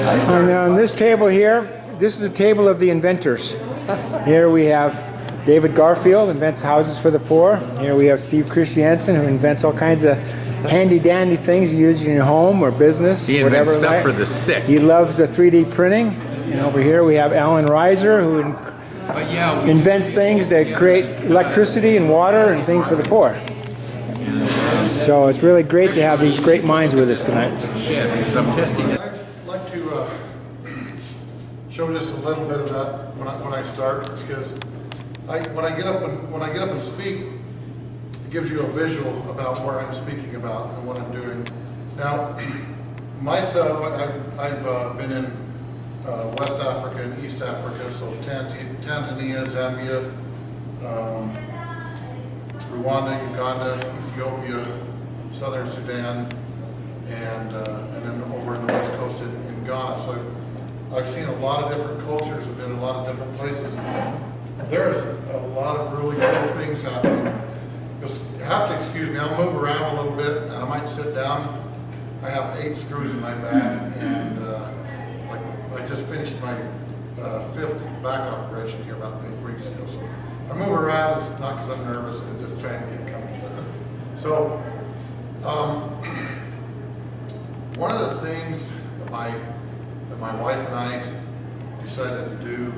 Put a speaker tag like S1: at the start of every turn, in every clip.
S1: And on this table here, this is the table of the inventors. Here we have David Garfield, invents houses for the poor. Here we have Steve Christiansen, who invents all kinds of handy-dandy things you use in your home or business.
S2: He invents stuff for the sick.
S1: He loves 3D printing. And over here we have Alan RISER, who invents things that create electricity and water and things for the poor. So it's really great to have these great minds with us tonight.
S3: I'd like to show just a little bit of that when I start, because when I get up and speak, it gives you a visual about where I'm speaking about and what I'm doing. Now, myself, I've been in West Africa and East Africa, so Tanzania, Zambia, Rwanda, Uganda, Ethiopia, Southern Sudan, and then over in the West Coast in Ghana. So I've seen a lot of different cultures, I've been in a lot of different places. There's a lot of really cool things happening. You have to excuse me, I'll move around a little bit and I might sit down. I have 8 screws in my back, and I just finished my 5th back operation here about 8 weeks ago. So I move around, it's not because I'm nervous, I'm just trying to get comfortable. So one of the things that my wife and I decided to do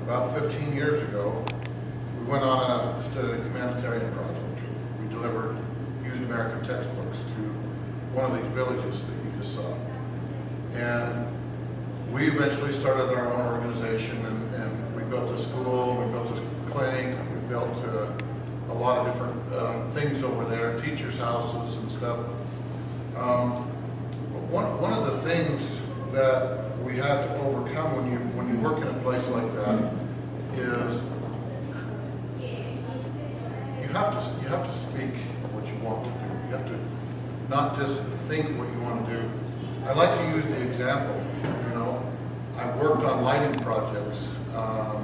S3: about 15 years ago, we went on just a humanitarian project. We delivered used American textbooks to one of these villages that you just saw. And we eventually started our own organization, and we built a school, we built a clinic, we built a lot of different things over there, teachers' houses and stuff. But one of the things that we had to overcome when you work in a place like that is you have to speak what you want to do. You have to not just think what you want to do. I like to use the example. I've worked on lighting projects. I'll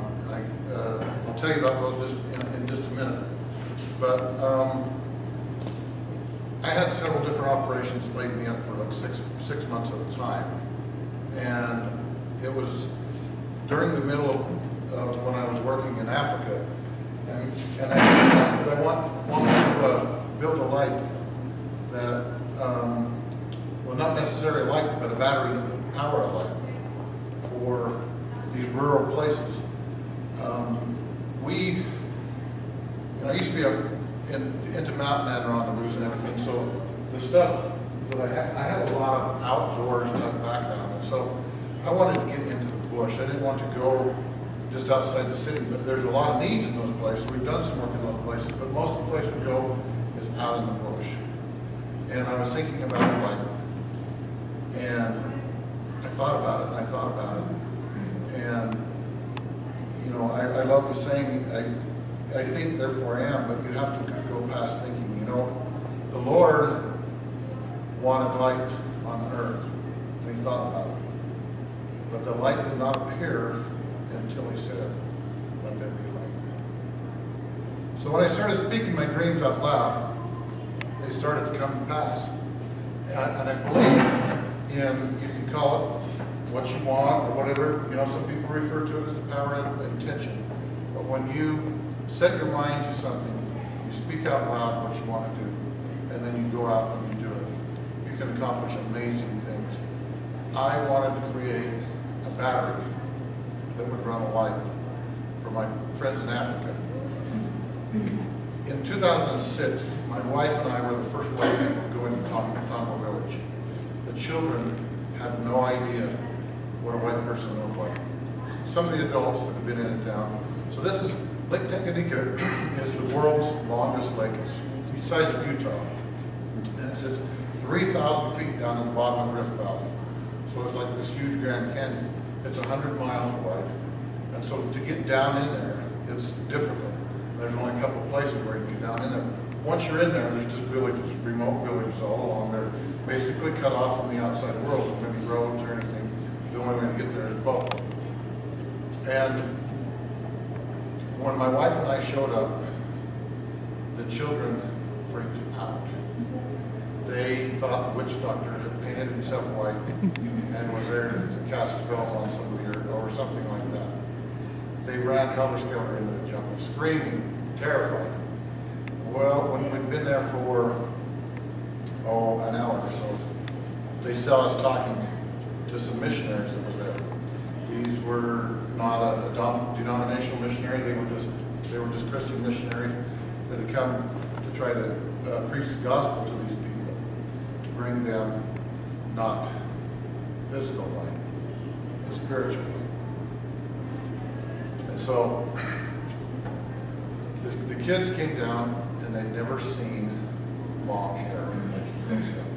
S3: tell you about those in just a minute. But I had several different operations that laid me up for like six months at a time. And it was during the middle of when I was working in Africa, and I want to build a light that, well, not necessarily a light, but a battery that would power a light for these rural places. I used to be into mountain and rendezvous and everything, so the stuff that I had a lot of outdoors type background, and so I wanted to get into the bush. I didn't want to go just outside the city, but there's a lot of needs in those places. We've done some work in those places, but most of the place we go is out in the bush. And I was thinking about light, and I thought about it, and I love the saying, I think, therefore I am, but you have to go past thinking. The Lord wanted light on the earth, and he thought about it. But the light did not appear until he said, let there be light. So when I started speaking my dreams out loud, they started to come to pass. And I believe in, you can call it what you want or whatever. Some people refer to it as the power of intention. But when you set your mind to something, you speak out loud what you want to do, and then you go out and you do it, you can accomplish amazing things. I wanted to create a battery that would run a light for my friends in Africa. In 2006, my wife and I were the first white people to go into Provo village. The children had no idea what a white person looked like. Some of the adults that have been in town. So this is Lake Tanganyika is the world's longest lake. It's the size of Utah. And it sits 3,000 feet down in the bottom of the Rift Valley. So it's like this huge Grand Canyon. It's 100 miles wide. And so to get down in there, it's difficult. There's only a couple of places where you can get down in there. Once you're in there, there's just villages, remote villages all along. They're basically cut off from the outside world. There's many roads or anything. The only way to get there is boat. And when my wife and I showed up, the children freaked out. They thought the witch doctor had painted himself white and was there to cast spells on somebody or something like that. They ran helter-skelter into the jungle, screaming, terrified. Well, when we'd been there for, an hour or so, they saw us talking to some missionaries that was there. These were not a denominational missionary, they were just Christian missionaries that had come to try to preach the gospel to these people, to bring them not physical light, but spiritual light. And so the kids came down and they'd never seen long hair like these guys.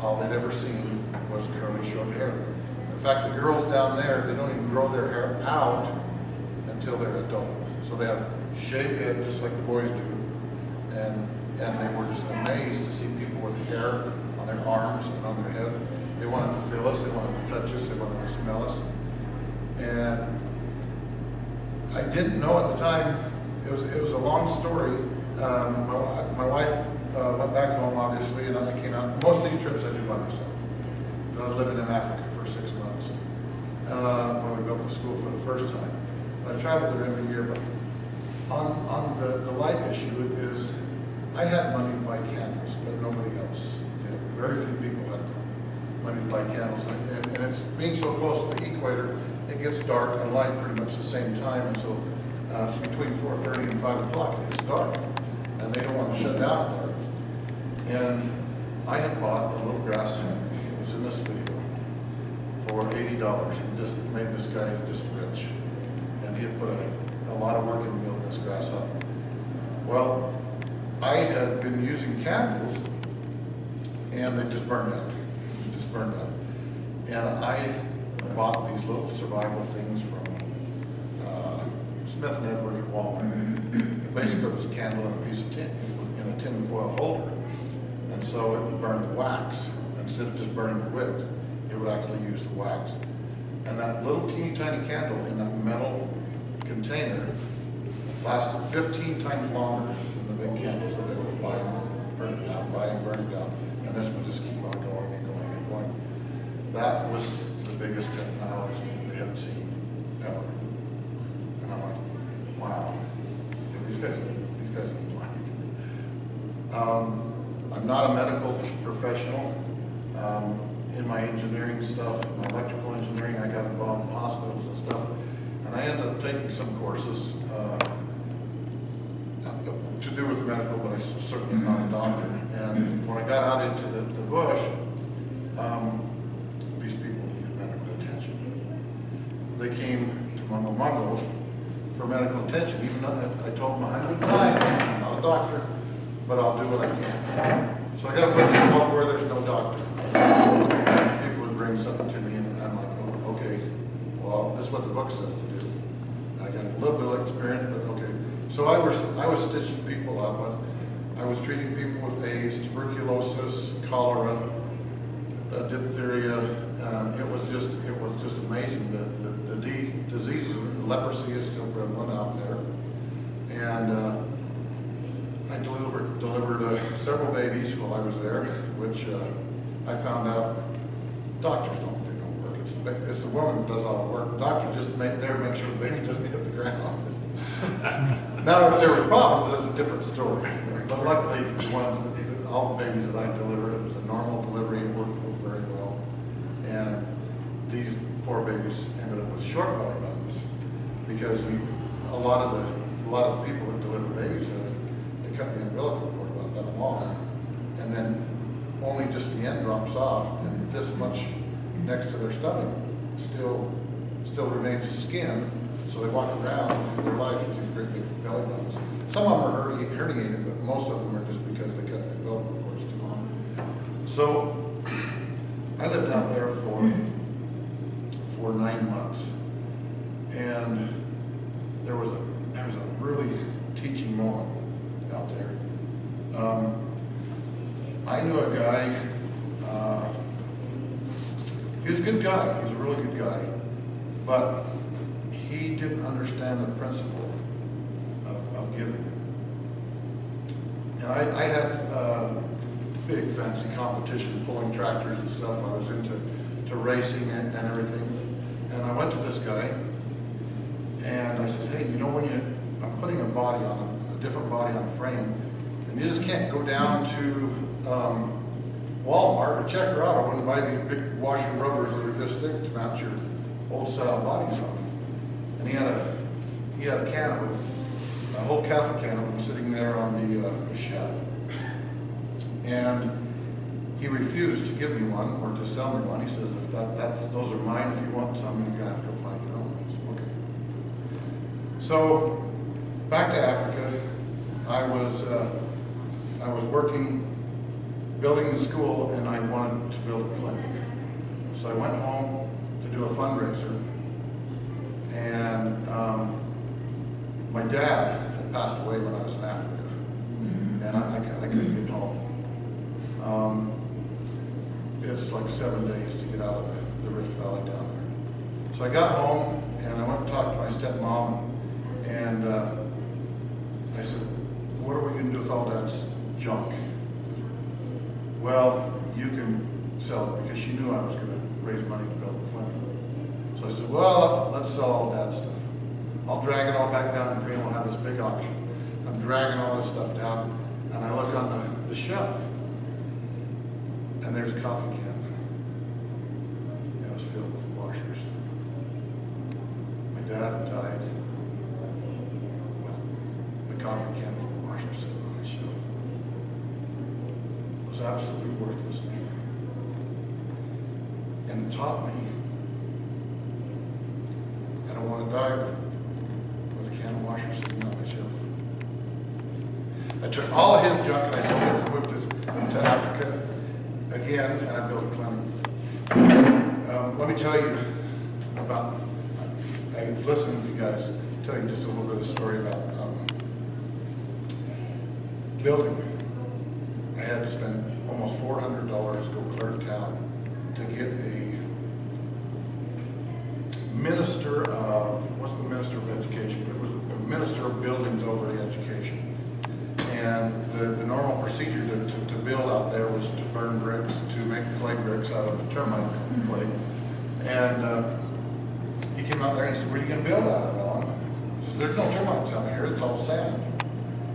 S3: All they'd ever seen was curly short hair. In fact, the girls down there, they don't even grow their hair out until they're adult. So they have shaved head just like the boys do. And they were just amazed to see people with hair on their arms and on their head. They wanted to feel us, they wanted to touch us, they wanted to smell us. And I didn't know at the time, it was a long story. My wife went back home, obviously, and I came out. Most of these trips I did by myself. I was living in Africa for 6 months when we built the school for the first time. I've traveled there every year, but on the light issue is I had money to buy candles, but nobody else did. Very few people had money to buy candles. And it's being so close to the equator, it gets dark and light pretty much the same time. And so between 4:30 and 5 o'clock, it's dark. And they don't want to shut down at dark. And I had bought a little grass hut. It was in this video for $80 and just made this guy just rich. And he had put a lot of work into building this grass hut. Well, I had been using candles and they just burned out. Just burned out. And I bought these little survival things from Smith & Edwards at Walmart. Basically, it was a candle in a piece of tin, in a tin foil holder. And so it would burn the wax. Instead of just burning the wick, it would actually use the wax. And that little teeny tiny candle in that metal container lasted 15 times longer than the big candles that they would buy and burn it down, buy and burn it down. And this would just keep on going and going and going. That was the biggest technology we had seen ever. And I'm like, wow, these guys are blind. I'm not a medical professional. In my engineering stuff, my electrical engineering, I got involved in hospitals and stuff. And I ended up taking some courses to do with medical, but I'm certainly not a doctor. And when I got out into the bush, these people needed medical attention. They came to Mungo for medical attention, even though I told them 100 times, I'm not a doctor, but I'll do what I can. So I got to put this out where there's no doctor. People would bring something to me, and I'm like, oh, okay, well, this is what the book says to do. I got a little bit of experience, but okay. So I was stitching people up. I was treating people with AIDS, tuberculosis, cholera, diphtheria. It was just amazing. The diseases, leprosy is still prevalent out there, and I delivered several babies while I was there, which I found out doctors don't do no work. It's the woman that does all the work. Doctors just make sure the baby doesn't hit the ground. Now, if there were problems, that's a different story. But luckily, all the babies that I delivered, it was a normal delivery. It worked very well. And these poor babies ended up with short belly buttons because a lot of the people that deliver babies, they cut the umbilical cord about that long, and then only just the end drops off, and this much next to their stomach still remains skin. So they walk around their lives with these great big belly buttons. Some of them are herniated, but most of them are just because they cut the umbilical cords too long. So I lived out there for 9 months, and there was a really teaching moment out there. I knew a guy. He was a good guy. He was a really good guy, but he didn't understand the principle of giving. And I had big fancy competition, pulling tractors and stuff. I was into racing and everything. And I went to this guy and I said, hey, you know, I'm putting a different body on a frame, and you just can't go down to Walmart or Checker Auto and buy these big washer rubbers that are this thick to mount your old style bodies on. And he had a can of them, a whole Catholic can of them sitting there on the shelf. And he refused to give me one or to sell me one. He says, if those are mine, if you want some, you're gonna have to go find your own. I said, okay. So back to Africa, I was working, building the school, and I wanted to build a clinic. So I went home to do a fundraiser, and my dad had passed away when I was in Africa, and I couldn't get home. It's like 7 days to get out of the Rift Valley down there. So I got home, and I went and talked to my stepmom, and I said, what are we going to do with all Dad's junk? Well, you can sell it, because she knew I was going to raise money to build a clinic. So I said, well, let's sell all Dad's stuff. I'll drag it all back down to Green. We'll have this big auction. I'm dragging all this stuff down, and I look on the shelf, and there's a coffee can. It was filled with washers. My dad died with a coffee can full of washers sitting on his shelf. It was absolutely worthless to me. And it taught me I don't want to die with a can of washers sitting on my shelf. I took all of his junk and I sold it and moved to Africa again, and I built a clinic. Let me tell you about, I've listened to you guys tell you just a little bit of a story about building. I had to spend almost $400 to go clear to town to get a minister of, it wasn't the minister of education, but it was a minister of buildings over the education. And the normal procedure to build out there was to burn bricks, to make clay bricks out of termite clay. And he came out there and he said, what are you going to build out of, Alan? He said, there's no termites out here, it's all sand.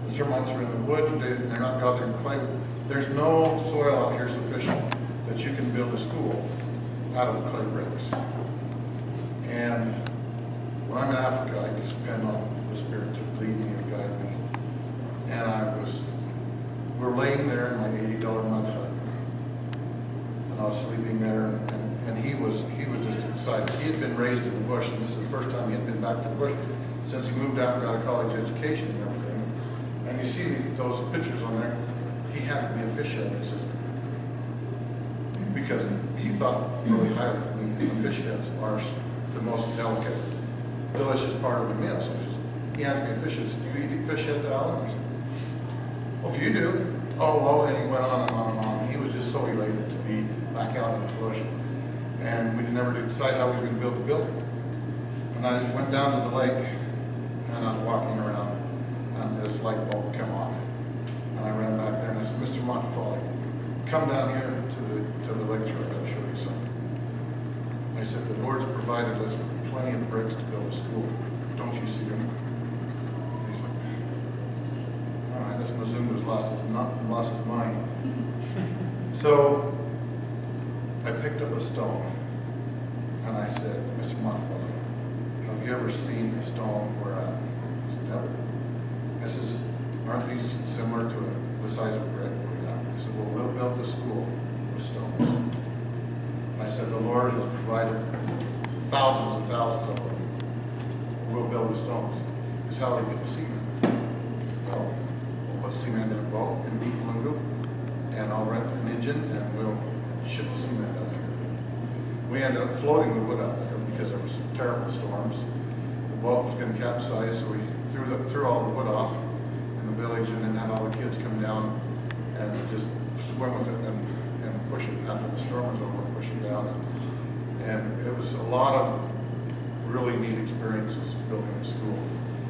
S3: The termites are in the wood, they're not gathering clay. There's no soil out here sufficient that you can build a school out of clay bricks. And when I'm in Africa, I just depend on the Spirit to lead me and guide me. And we're laying there in my $80 mud hut, and I was sleeping there, and he was just excited. He had been raised in the bush, and this is the first time he had been back to the bush since he moved out and got a college education and everything. And you see those pictures on there. He handed me a fish head, he says, because he thought really highly of me, and the fish heads are the most delicate, delicious part of the meal. So he hands me a fish head. He says, do you eat fish head, Alan? I said, well, if you do. Oh, well, and he went on and on and on. He was just so elated to be back out in the bush. And we never did decide how we was going to build a building. And I went down to the lake, and I was walking around, and this light bulb came on. And I ran back there, and I said, Mr. Montefiore, come down here to the lecture. I've got to show you something. I said, the Lord's provided us with plenty of bricks to build a school. Don't you see them? And he's like, all right, this Mzungu's lost his mind. So I picked up a stone, and I said, Mr. Montefiore, have you ever seen a stone where I said, never. I says, aren't these similar to the size of a brick? I said, well, we'll build the school with stones. I said, the Lord has provided thousands and thousands of them. We'll build with stones. Is how they get the cement. Well, we'll put cement in a boat in Deep Lungu, and I'll rent an engine, and we'll ship the cement out here. We ended up floating the wood out there because there were some terrible storms. The boat was going to capsize, so we threw all the wood off in the village, and then had all the kids come down and just swim with it and push it after the storm was over and push it down. And it was a lot of really neat experiences building a school.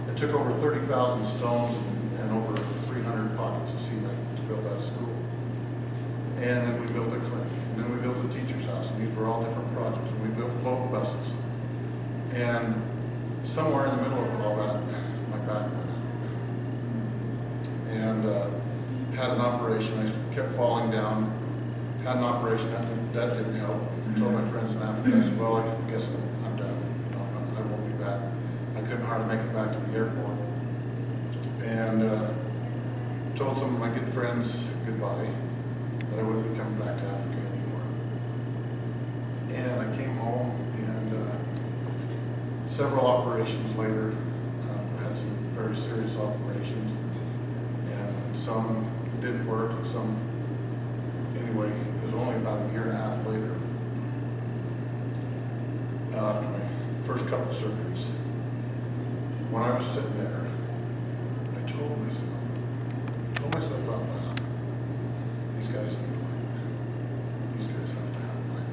S3: It took over 30,000 stones and over 300 pockets of cement to build that school. And then we built a clinic, and then we built a teacher's house, and these were all different projects, and we built local buses. And somewhere in the middle of all that, my back went out. And had an operation, I kept falling down, had an operation, that didn't help. I told my friends in Africa, I said, well, I guess I'm done, you know, I won't be back. I couldn't hardly make it back to the airport. And told some of my good friends goodbye, that I wouldn't be coming back to Africa anymore. And I came home, and several operations later, I had some very serious operations, and some didn't work, and some, anyway, it was only about a year and a half later, after my first couple of surgeries, when I was sitting there, I told myself out loud, these guys need light. These guys have to have light.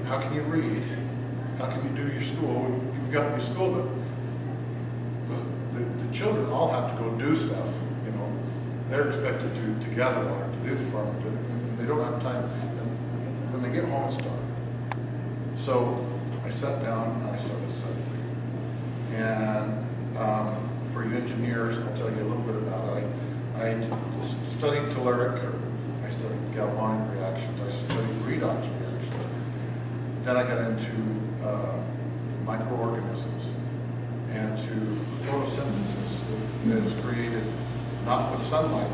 S3: How can you read? How can you do your school? You've got your school, but the children all have to go do stuff, you know. They're expected to gather water, to do the farm, and they don't have time. And when they get home, it's dark. So I sat down and I started studying. And for you engineers, I'll tell you a little bit about it. I studied telluric, or I studied galvanic reactions, I studied redox reactions. Then I got into microorganisms and to photosynthesis that is created not with sunlight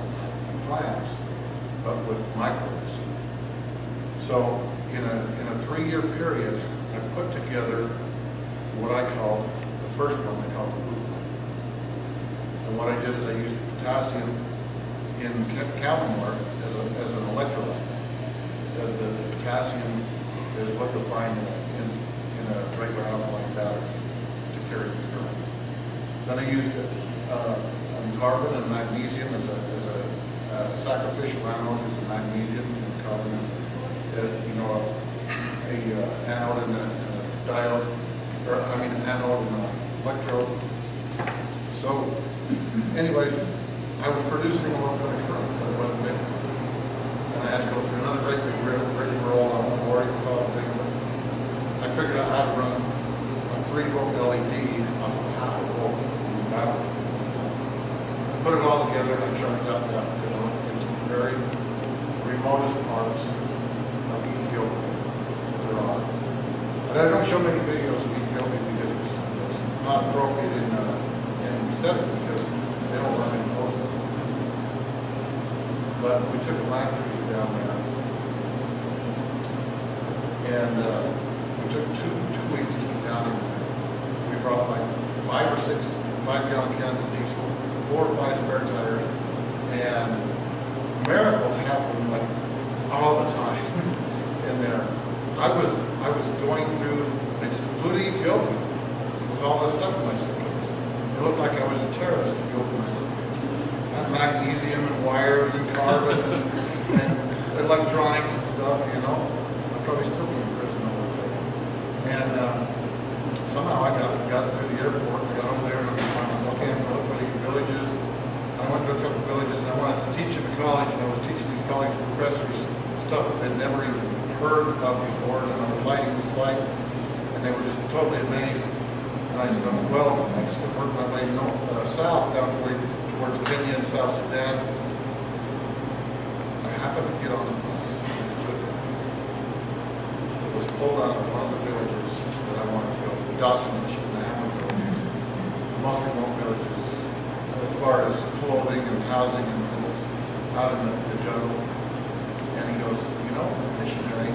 S3: and plants, but with microbes. So in a 3-year period, I put together what I call the first one, I call the movement. And what I did is I used potassium in calomel as an electrolyte. The potassium is liquefying in a regular alkaline battery to carry the current. Then I used carbon and magnesium as a sacrificial anode is a magnesium, and carbon is a anode and a diode, or I mean an anode and an electrode. So, anyways, I was producing a little bit of current, but it wasn't big enough. And I had to go through another great big rigmarole. I won't bore you with all the thing, but I figured out how to run a 3-volt LED off of a half a volt battery. Put it all together and I charged out to Africa into the very remotest parts of Ethiopia there are. But I don't show many videos of Ethiopia because it's not appropriate in setting because they don't run any post. But we took a land cruiser down there, and we took two weeks to get down there. We brought like 5 or 6 5-gallon cans of diesel, 4 or 5 spare tires, and miracles happen like all the time in there. I was going through, I just flew to Ethiopia with all this stuff in my suitcase. It looked like I was a terrorist if you opened my suitcase. And magnesium and wires and carbon and electronics and stuff, you know. I'd probably still be in prison over there. And somehow I got it through the airport. I got over there and I'm looking, I'm looking for these villages. I went to a couple of villages and I wanted to teach in the college, and I was teaching these college professors stuff that they'd never even heard of before, and I was lighting this light, and they were just totally amazed. And I said, well, I'm just going to work my way south down towards Kenya and South Sudan. I happened to get on the bus next to it. It was pulled out of one of the villages that I wanted to go, the Dawsonage and the Hamlet villages, the most remote villages, as far as clothing and housing, and it was out in the jungle. And he goes, you know, the missionary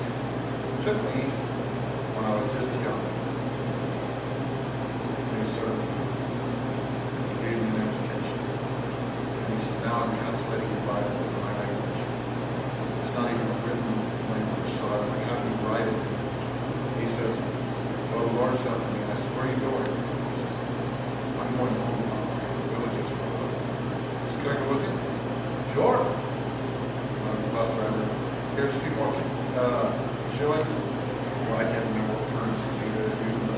S3: took me when I was just young. And he served me. He gave me an education. And he said, now I'm translating your Bible in my language. It's not even a written language, so I'm like, how do you write it? He says, well, the Lord's helping me. I said, where are you going? He says, I'm going home to my villages for a while. I said, can I go with you? Sure. I'm the bus driver. Here's a few more shillings. Well, I can't remember what currency he was using,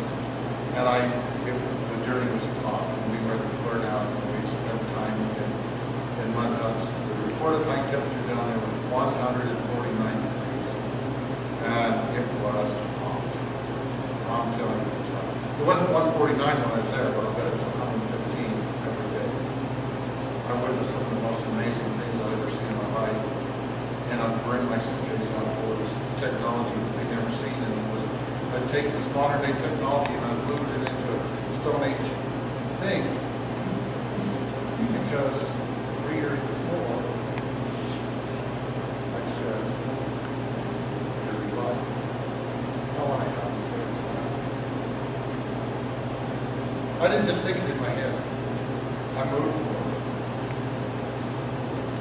S3: and the journey was off, and we were cleared out, and we spent time in mud huts. The reported high temperature down there was 100 I'm telling you, it's not. It wasn't 149 when I was there, but I bet it was 115 every day. I witnessed some of the most amazing things I've ever seen in my life. And I'd bring my suitcase out for this technology that they'd never seen. And it was, I'd taken this modern day technology and I'd moved it into a Stone Age thing. Because 3 years before, I said, everybody, I want to have a great life. I didn't just think it in my head. I moved for it.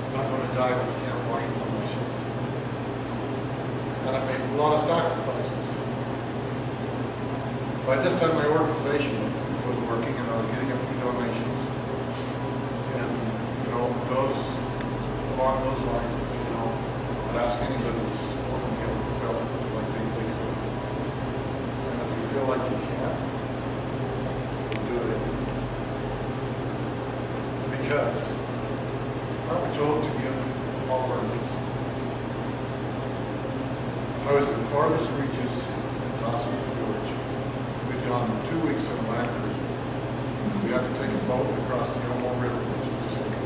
S3: I'm not going to die with a can of washers on my shelf. And I made a lot of sacrifices. By this time, my organization was working and I was getting a few donations. And, you know, those, along those lines, you know, I'd ask anybody who's working here who felt like they could. And if you feel like you can't, do it. Because aren't we told to give all of our needs? I was in the farthest reaches in Dawson Village. We'd gone 2 weeks on a land cruise. We had to take a boat across the Elmo River, which is just like a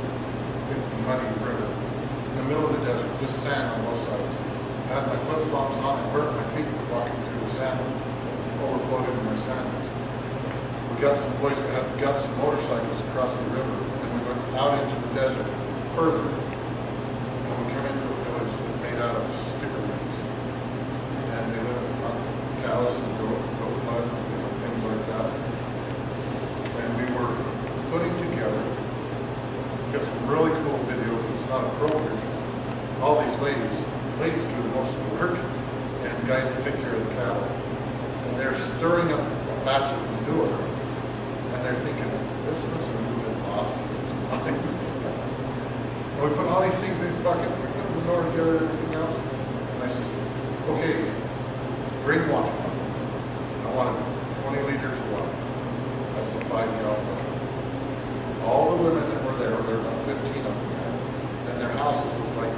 S3: big muddy river, in the middle of the desert, just sand on both sides. I had my flip-flops on and burnt my feet walking through the sand, overflowed into my sandals. We got some place that got some motorcycles across the river, and we went out into the desert further, and we came into a village made out of sticker rings. And they lived on cows and goat mud and different things like that. And we were putting together, got some really cool video. It's not a pro business. All these ladies do the most of the work, and guys that take care of the cattle. And they're stirring up a batch of manure, and they're thinking, this was a little bit lost in this mine. And we put all these things in this bucket, we put the manure together and everything else. And I said, okay, bring water. I wanted 20 liters of water. That's a 5-gallon bucket. All the women that were there were about 15 of them, and their houses looked like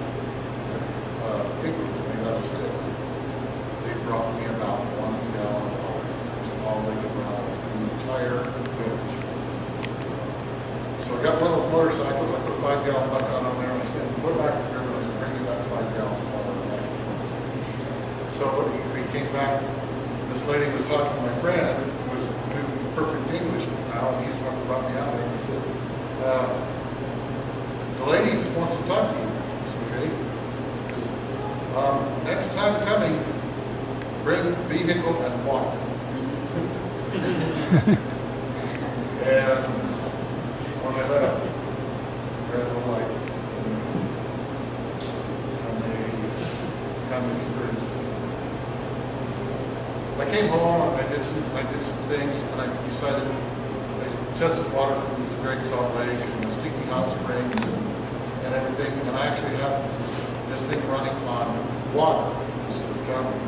S3: igloos made out of sticks. They brought me about 1 gallon of water. That's all they could run out of the entire village. So I got one of those motorcycles, I put a 5-gallon bucket on there, and I said, go back to the river, and bring me back 5 gallons of water. So we came back, this lady was talking to my friend, who was doing perfect English now, and he's the one who brought me out there, and he says, the lady wants to talk to you. I said, okay. He says, next time coming, bring vehicle and water. And when I left, red light, and they kind of experienced it. I came home and I did some things, and I decided I tested water from the Great Salt Lake and the Sticky Hot Springs and everything, and I actually have this thing running on water instead of garbage.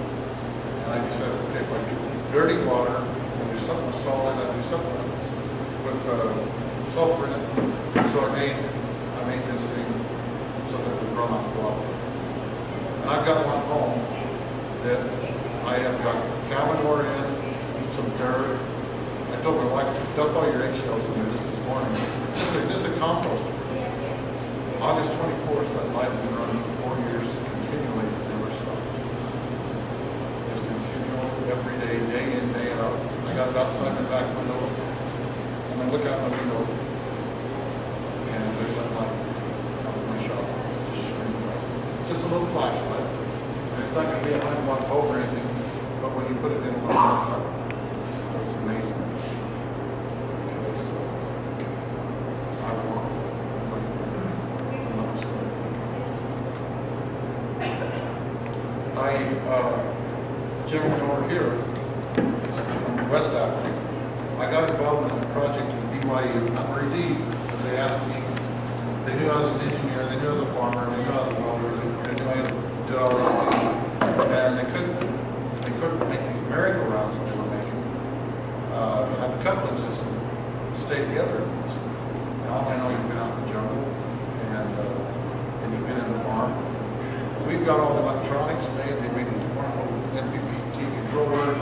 S3: And I decided, okay, if I do dirty water, I'll do something with salt in it, I'll do something with sulfur in it. So I made this thing so that it would run off water. And I've got one home that I have got cow manure in, some dirt. I told my wife, dump all your eggshells in there this morning. Just a composter. August 24th, that light has been running for 4 years continually, never stopped. It's continual every day, day in, day out. I got it outside my back window, and I look out my window, and there's that light out of my shop, just shining bright. Just a little flashlight. And it's not going to be a 100-watt bulb or anything, but when you put it in one hour, it's amazing. Because it's I want gentleman over here from West Africa, I got involved in a project in BYU, not very deep, but they asked me, they knew I was an engineer, they knew I was a farmer, they knew I was a welder, they knew I did all these things, and they couldn't make these merry-go-rounds that they were making, have the coupling system stay together. Now I know you've been out in the jungle, and you've been in the farm. We've got all the electronics made. They made these wonderful MPPT controllers,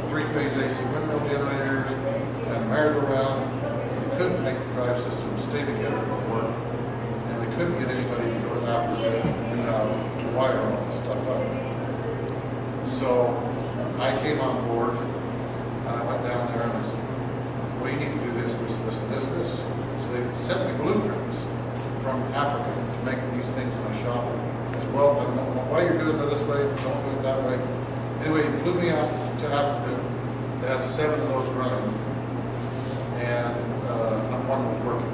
S3: 3-phase three-phase AC windmill generators and a merry-go-round. They couldn't make the drive system stay together and work, and they couldn't get anybody to go to Africa to wire all this stuff up. So I came on board, and I went down there and I said, well, you need to do this, this, this, and this, this. So they sent me blueprints from Africa to make these things in my shop. As well, and why you're doing it this way, don't do it that way. Anyway, he flew me out to Africa. They had 7 of those running, and not one was working.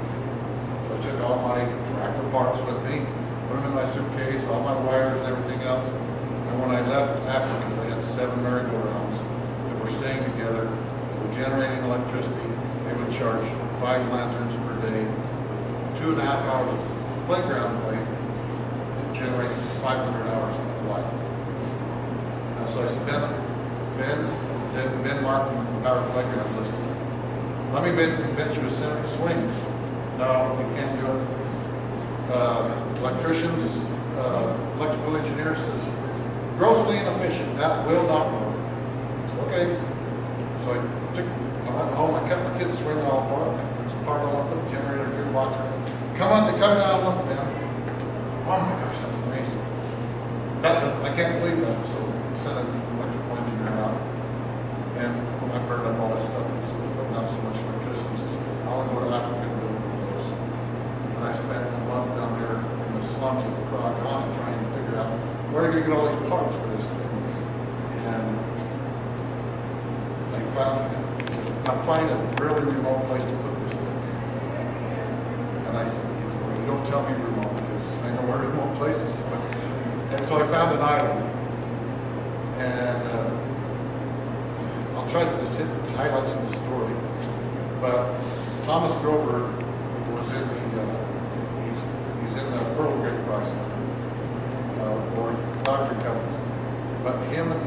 S3: So I took all my tractor parts with me, put them in my suitcase, all my wires, everything else. And when I left Africa, they had 7 merry-go-rounds that were staying together, that were generating electricity. They would charge 5 lanterns per day, 2.5 hours of playground play, generate 500 hours of light. So I said, Ben Martin from Power Playgrounds, I said, let me invent you a swing. No, you can't do it. Electricians, electrical engineers says, grossly inefficient, that will not work. So okay. So I went home, I cut my kid's swing all apart, I put some part on, put a generator, gearbox on. They come down, look, man. Oh my gosh, that's amazing. I can't believe that. So I sent an electrical engineer out, and I burned up all that stuff because it was putting out so much electricity. I want to go to Africa and build one of those. And I spent a month down there in the slums of Accra, Ghana, trying to figure out where are going to get all these parts for this thing. And I find a really remote place to put this thing. And I said, well, you don't tell me remote, because I know where remote places are. And so I found an island, and I'll try to just hit the highlights of the story. But Thomas Grover was in he's in the Pearl Great Prize, or Dr. Cummings. But him and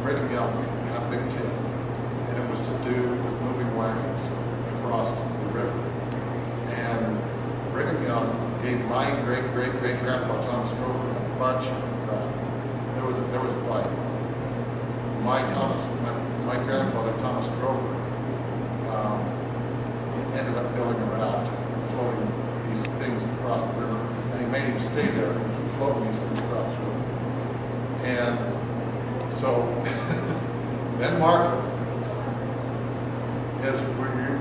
S3: Brigham Young had a big tiff, and it was to do with moving wagons across the river. And Brigham Young gave my great-great-great-grandpa Thomas Grover a bunch of crap. There was a fight. My grandfather Thomas Grover ended up building a raft and floating these things across the river, and he made him stay there and keep floating these things across the river. And so Ben Markham is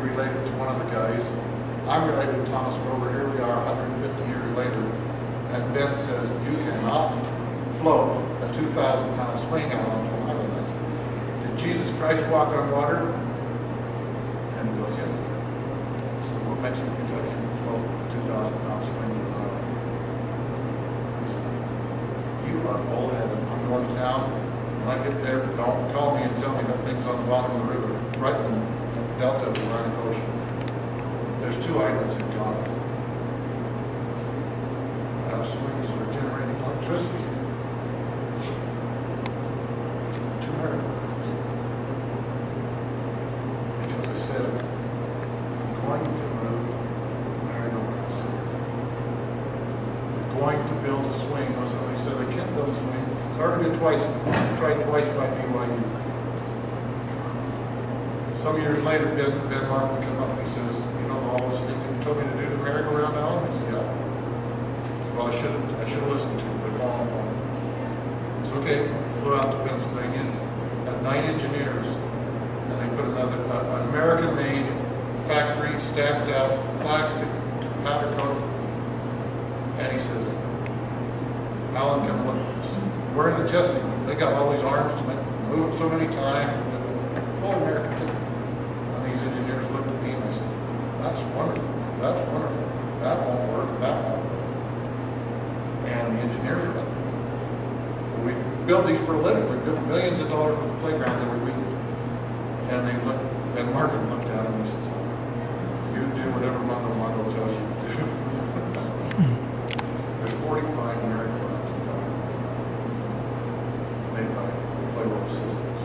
S3: related to one of the guys. I'm related to Thomas Grover. Here we are 150 years later, and Ben says, you cannot float a 2,000-pound swing out onto an island. I said, did Jesus Christ walk on water? And he goes, yeah. So what makes you think I can float a 2,000-pound swing to an island? He said, you are bullheaded. I'm going to town. When I get there, don't call me and tell me that thing's on the bottom of the river. It's right in the delta of the Atlantic Ocean. There's 2 islands in Ghana that have swings that are generating electricity. 2 merry-go-rounds. Because I said, I'm going to move merry-go-rounds. I'm going to build a swing. Or somebody said, I can't build a swing. It's already been tried twice by BYU. Some years later, Ben Martin came up and he says, you know, all those things that you told me to do to merry-go-round now? I said, yeah. He said, well, I should have listened to you, but it's okay. Flew out to Pennsylvania, had 9 engineers, and they put an American-made factory, stamped out, plastic, powder coat, and he says, Alan, come look at this. We're in the testing. They got all these arms to move it so many times, full American. These engineers looked at me and I said, that's wonderful, that's wonderful. That won't work, that won't work. And the engineers were like, well, we build these for a living. We build millions of dollars worth of playgrounds every week. And they looked, Ben Markham looked at him and he says, you do whatever Mondo tells you to do. There's 45 merry-go-rounds in Ghana made by Playworld Systems.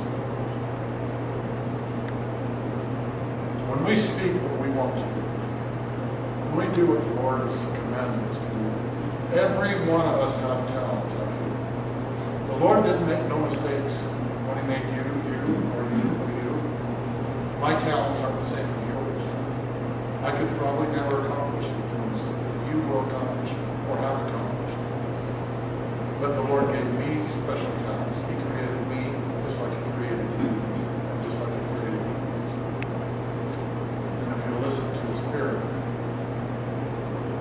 S3: When we speak what we want to do, when we do what the Lord has commanded us to do, every one of us have talents out here. The Lord didn't make no mistakes when He made you, my talents aren't the same as yours. I could probably never accomplish the things that you will accomplish or have accomplished. But the Lord gave me special talents. He created me just like He created you, and just like He created you. And if you listen to the Spirit,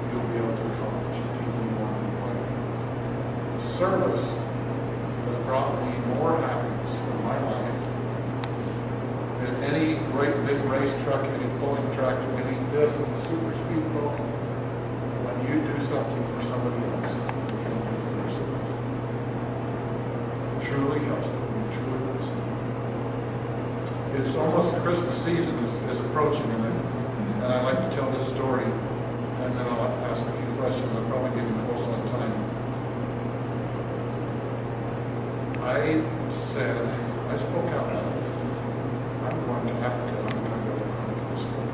S3: you'll be able to accomplish anything you want in life. Service has brought me more happiness in my life than any great big race truck, any pulling tractor, any this and super speed boat. When you do something for somebody else, you can do for yourself. It truly helps them. It truly bless them. It's almost the Christmas season is approaching, and I like to tell this story, and then I'll ask a few questions. I'm probably getting close on time. I spoke out loud. I'm going to Africa. I'm going to go to Chronicle School.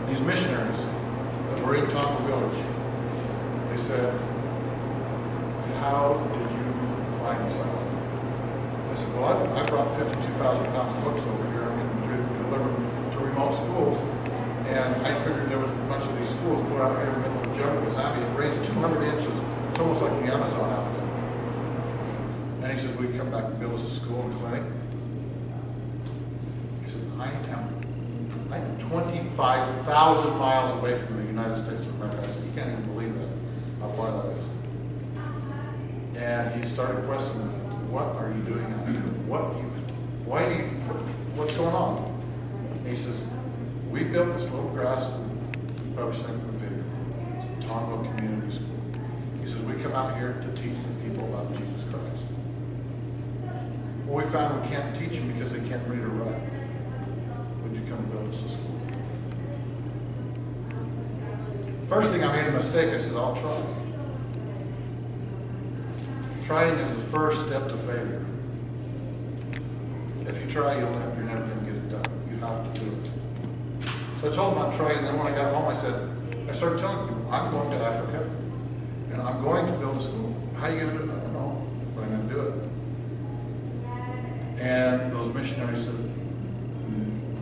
S3: These missionaries that were in Provo village, they said, "How did you find this out?" I said, "Well, I brought 52,000 pounds of books over here. I'm going to deliver them to remote schools. And I figured there was a bunch of these schools put out here in the middle of the jungle of Zambia. It rains 200 inches. It's almost like the Amazon out there." And he said, "Will you come back and build us a school and clinic?" He said, I am 25,000 miles away from the United States of America. I said, "You can't even believe that, how far that is." And he started questioning me. "What are you doing out here? What's going on?" And he says, "We built this little grass school." You probably seen the video. It's a Tonga community school. He says, "We come out here to teach the people about Jesus Christ. Well, we found we can't teach them because they can't read or write. Would you come and build us a school?" First thing, I made a mistake. I said, "I'll try." Trying is the first step to failure. If you try, you're never going to get it done. You have to do it. So I told him I'd try, and then when I got home, I started telling people, "I'm going to Africa, and I'm going to build a school. How are you going to do it? I don't know, but I'm going to do it." And those missionaries said,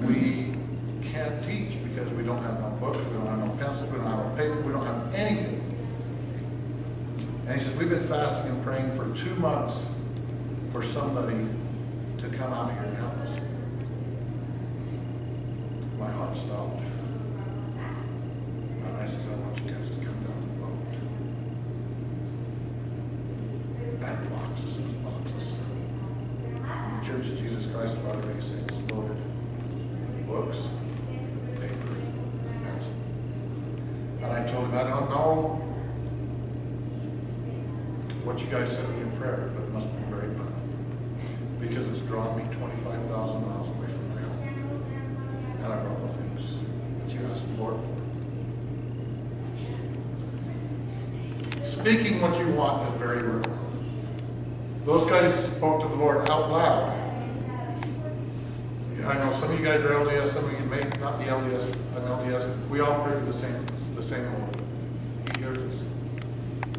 S3: "We can't teach because we don't have no books, we don't have no pencils, we don't have no paper, we don't have anything." And he says, "We've been fasting and praying for 2 months for somebody to come out here and help us." My heart stopped. And I said, "I want you guys to come down to the boat." And boxes and boxes. The Church of Jesus Christ of Latter-day Saints loaded with books, paper, and pencil. And I told him, "I don't know what you guys said in your prayer, but it must be very powerful, because it's drawn me 25,000 miles away from my home. And I brought the things that you asked the Lord for." Speaking what you want is very real. Those guys spoke to the Lord out loud. I know some of you guys are LDS, some of you may not be LDS. I'm LDS. We all pray to the same Lord. He hears us.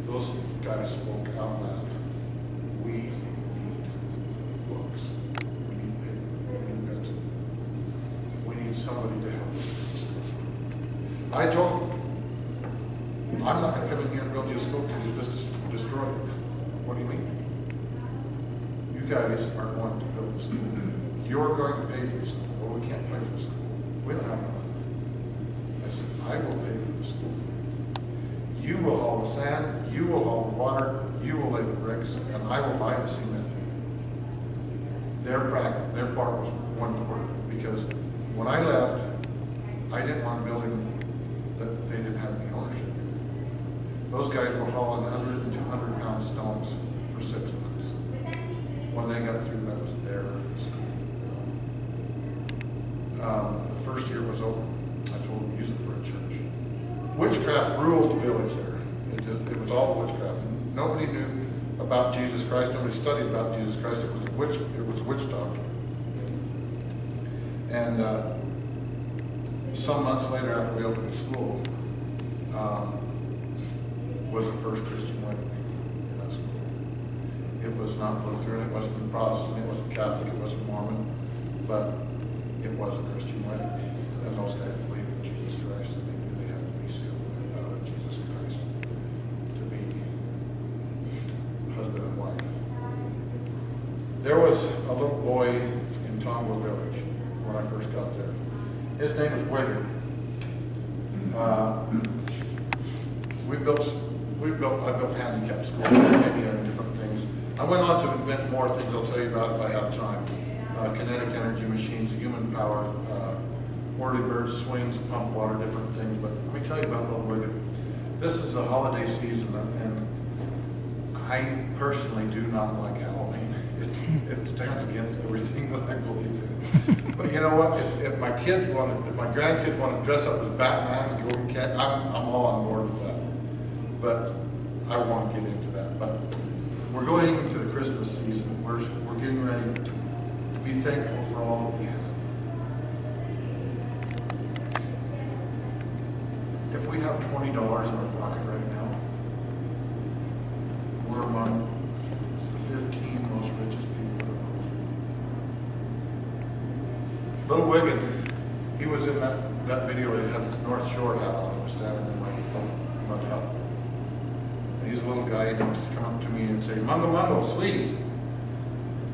S3: Those guys spoke out loud. We need books. We need paper. We need pencil. We need somebody to help us with this. I told them, "I'm not going to come in here and build you a school because you just destroyed it." "What do you mean?" "You guys are going to build the school. You're going to pay for the school." "Well, we can't pay for the school. We don't have enough." I said, "I will pay for the school. You will haul the sand, you will haul the water, you will lay the bricks, and I will buy the cement." Their part was 1/4, because when I left, I didn't want a building that they didn't have any ownership in. Those guys were hauling 100 and 200 pound stones for 6 months. When they got through, that was their school. The first year was open. I told them, use it for a church. Witchcraft ruled the village there. It was all witchcraft. Nobody knew about Jesus Christ. Nobody studied about Jesus Christ. It was a witch doctrine. And some months later, after we opened the school, was the first Christian wedding in that school. It was not Lutheran, it wasn't Protestant, it wasn't Catholic, it wasn't Mormon, but it was a Christian wedding. And those guys believed in Jesus Christ, and they knew they had to be sealed with Jesus Christ to be husband and wife. There was a little boy in Tonga Village when I first got there. His name was Wiggin. I built handicap schools, maybe and different things. I went on to invent more things I'll tell you about if I have time. Kinetic energy machines, human power, whirly birds, swings, pump water, different things. But let me tell you about Little Wiggin. This is the holiday season, and I personally do not like Halloween. It stands against everything that I believe in. But you know what? If my grandkids want to dress up as Batman and go and cat, I'm all on board with that. But I won't get into that. But we're going into the Christmas season. We're getting ready to be thankful for all that we have. If we have $20 in our pocket right now, we're among the 15 most richest people in the world. Little Wiggin, he was in that video. He had his North Shore hat on. He was standing in my mud hut. And he's a little guy, and he'd come up to me and say, "Mungo, Mungo, sweetie."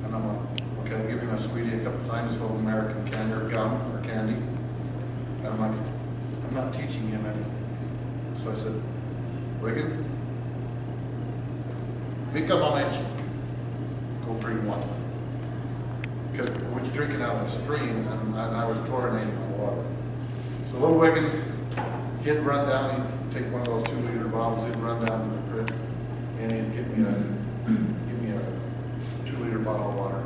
S3: And I'm like, okay, I give him a sweetie a couple times, this little American candy or gum or candy. And I'm like, I'm not teaching him anything. So I said, "Wiggin, pick up on that. Go bring water." Because we was drinking out of a stream, and I was chlorinating my water. So little Wiggin, he'd run down, he'd take one of those 2-liter bottles, he'd run down to the crib, and he'd give me a 2-liter bottle of water,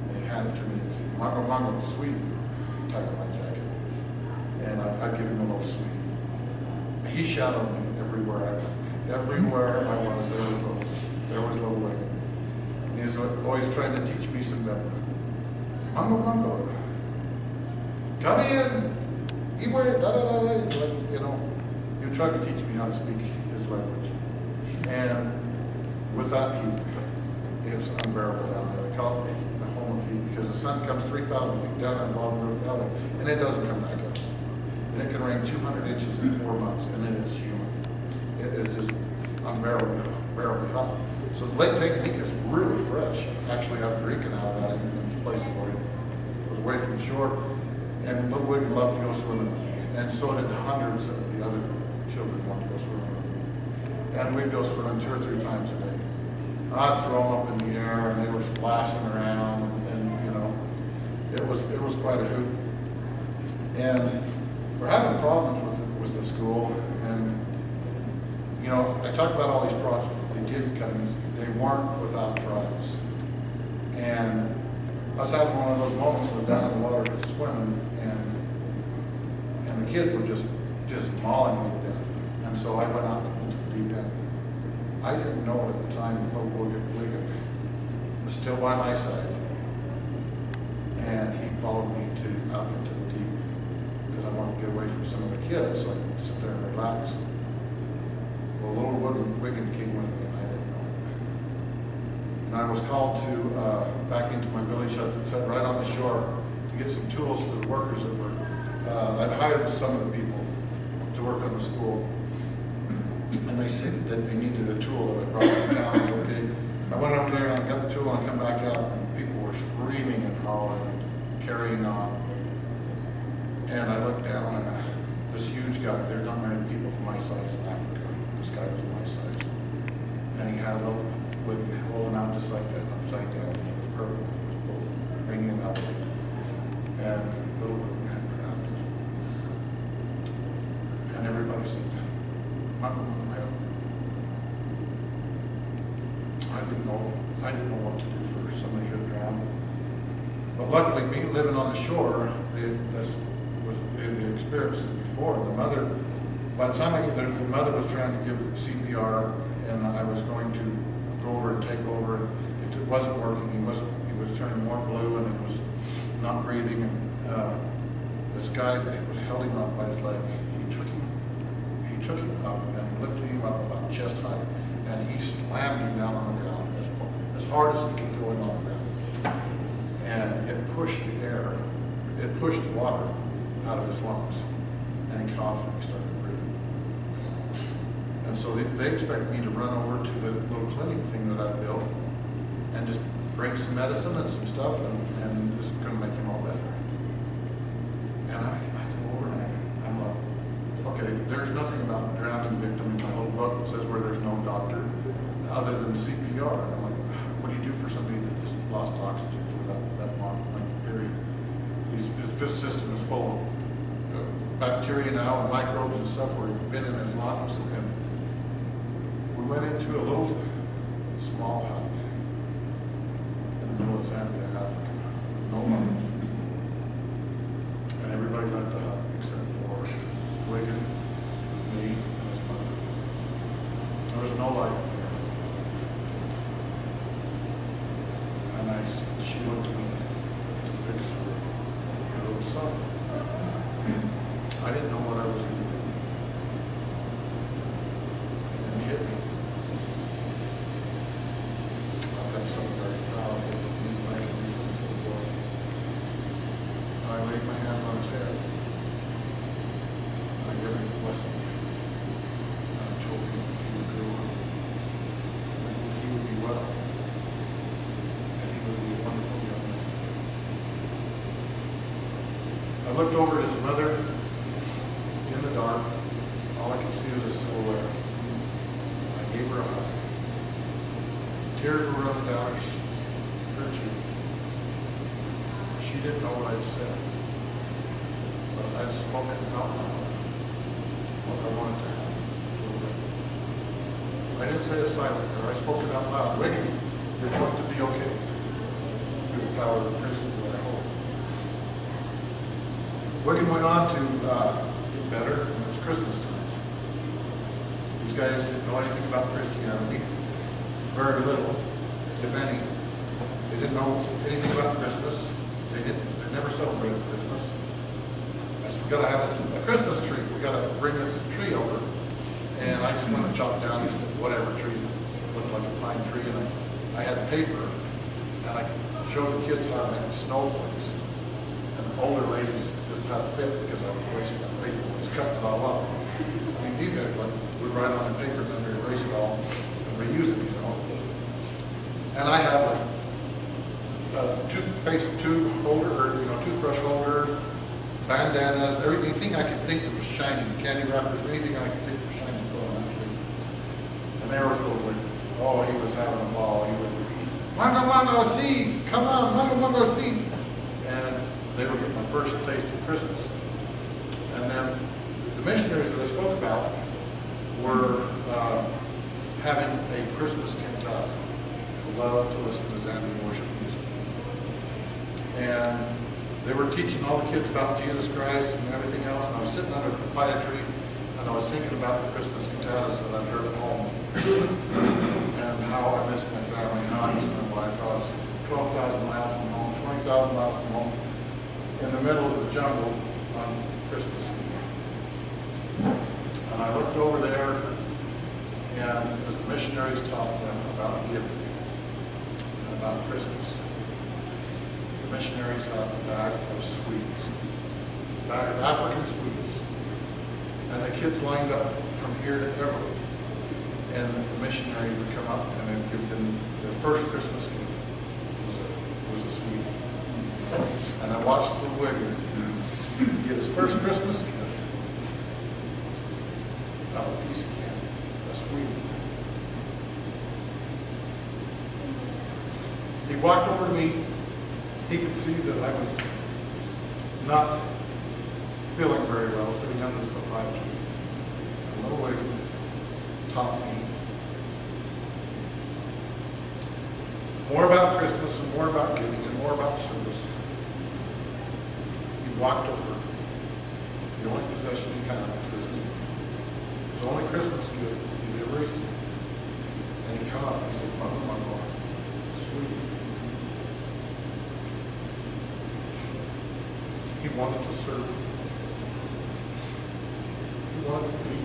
S3: and he'd hand it to me and say, "Mungo, Mungo, sweet," tuck on my jacket. And I'd give him a little sweet. He shadowed me everywhere I went. Everywhere I was, there was little Wiggin. And he was always trying to teach me some better. "Mungo, Mungo, come in, eat wait, da da da da." Like, you know, he would try to teach me how to speak his language. And with that heat, it was unbearable down there. They call it the home of heat because the sun comes 3,000 feet down in Bottom River Valley, and it doesn't come back up. And it can rain 200 inches in 4 months, and it is humid. It is just unbearably hot. So Lake Tanganyika is really fresh. Actually, I'm drinking out of that in places where it was away from the shore. And little Wiggin loved to go swimming with me. And so did hundreds of the other children want to go swimming with me. And we'd go swimming 2 or 3 times a day. I'd throw them up in the air, and they were splashing around, and you know, it was quite a hoot. And we're having problems with the school, and you know, I talk about all these projects. They did come, they weren't without trials. And I was having one of those moments where down in the water swimming, and the kids were just mauling me to death. And so I went out into the deep end. I didn't know it at the time that little Wiggin was still by my side, and he followed me out into the deep because I wanted to get away from some of the kids so I could sit there and relax. Well, little Wiggin came with me, and I didn't know it. And I was called to back into my village hut that sat right on the shore to get some tools for the workers that were. I'd hired some of the people to work on the school, and they said that they needed a tool that I brought them down. I said, okay. I went over there and I got the tool, and I come back out, and people were screaming and hollering, carrying on. And I looked down, and this huge guy, there's not many people my size in Africa. This guy was my size. And he had a little Wiggin holding out just like that, upside down. It was purple. It was blue, bringing him out. And little Wiggin had grabbed it. And everybody said, "Mungo, Mungo, help." I didn't know what to do for somebody who had drowned. But luckily, me living on the shore, they experienced this before. And the mother, by the time I get there, the mother was trying to give CPR, and I was going to go over and take over. And it wasn't working. He was turning more blue, and he was not breathing. And this guy that held him up by his leg, he took him up and lifted him up about chest height, and he slammed him down on the ground as hard as he could throw him on the ground. And it pushed the air it pushed the water out of his lungs, and he coughed and he started breathing. And so they expected me to run over to the little clinic thing that I built and just bring some medicine and some stuff, and this is going to make him all better. And I come over and I'm like, okay, there's nothing about drowning victim in my little book that says where there's no doctor other than CPR. And I'm like, what do you do for somebody that just lost oxygen for that long length period? His system is full of bacteria now and microbes and stuff where he's been in his lungs. And we went into a little small hut in the middle of Zambia, Africa, with no light. And everybody left the hut except for Wigan, me, and his mother. There was no light there. And she looked at me to fix her little son. I didn't know what I was going to do. And it hit me. I've got something very powerful that I can do for this little boy. I laid my hands on his head. I gave him a blessing. And I told him he would grow up. And he would be well. And he would be a wonderful young man. I looked over at his mother in the dark. All I could see was a silhouette. I gave her a hug. Tears were running down her cheek. She didn't know what I'd said, but I'd spoken out loud what I wanted to happen. I didn't say it silently, I spoke it out loud. Wiggin, you're going to be okay. Through the power of the priesthood that I hold. Wiggin went on to get better, and it was Christmas time. These guys didn't know anything about Christianity, very little, if any. They didn't know anything about Christmas. They never celebrated Christmas. I said, we gotta have a Christmas tree. We gotta bring this tree over. And I just went and chopped down just whatever tree looked like a pine tree, and I had paper, and I showed the kids how to make snowflakes. And the older ladies just had a fit because I was wasting that paper. I was cutting it all up. I mean, these guys would write on the paper and then they erase it all and reuse it, you know. And I had like toothpaste tube holder, or toothbrush holders, bandanas, everything I could think that was shiny, candy wrappers, anything I could think was shiny, put on that tree. And they were going, oh, he was having a ball. He was, Mando, see, come on, Mando, see. And they were getting my first taste of Christmas. And then the missionaries that I spoke about were having a Christmas cantata. Love to listen to Zambian worship music. And they were teaching all the kids about Jesus Christ and everything else. And I was sitting under a papaya tree, and I was thinking about the Christmas cantatas that I'd heard at home. And how I missed my family, how I missed my wife. I was 12,000 miles from home, 20,000 miles from home, in the middle of the jungle on Christmas Eve. And I looked over there, and as the missionaries taught them about giving, about Christmas, the missionaries had a bag of sweets, a bag of African sweets, and the kids lined up from here to Everett, and the missionary would come up and then give them their first Christmas gift was a sweet. And I watched the Wigger get his first Christmas gift out of a piece of candy, a sweet. He walked over to me. He could see that I was not feeling very well, sitting under the papaya tree. And little Wiggin taught me more about Christmas and more about giving and more about service. He walked over. The only possession he had to his knee. His only Christmas gift he'd ever received. And he come up and he said, Mother, my boy, sweet. He wanted to serve. He wanted me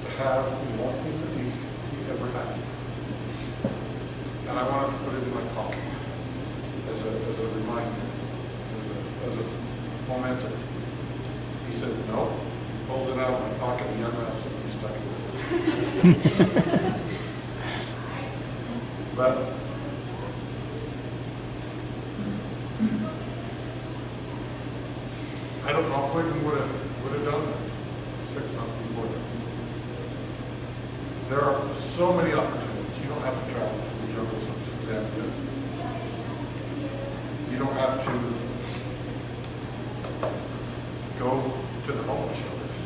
S3: to have the one thing that he ever had. And I wanted to put it in my pocket as a reminder, as a momentum. He said, no. He pulled it out of my pocket and unwrapped it and he stuck it with it. But I don't know if Whitman would have done that 6 months before that. There are so many opportunities. You don't have to travel to the jungles of Zambia. You don't have to go to the homeless shelters.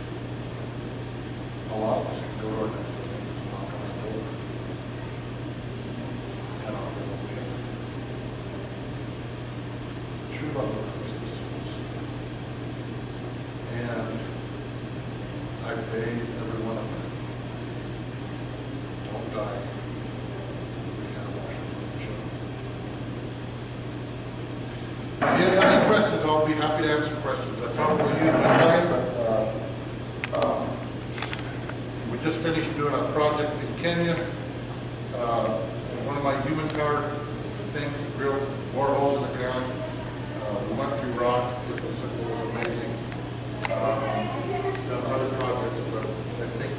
S3: A lot of us can go to our next door neighbors, knock on our door, and offer what we have. True love is the souls. And I beg every one of them, don't die if we can't wash us on the shelf. If you have any questions, I'll be happy to answer questions. I probably use my time, but we just finished doing a project in Kenya. One of my human powered things, drilled boreholes in the ground. We went through rock. It was amazing. Done other projects, but I think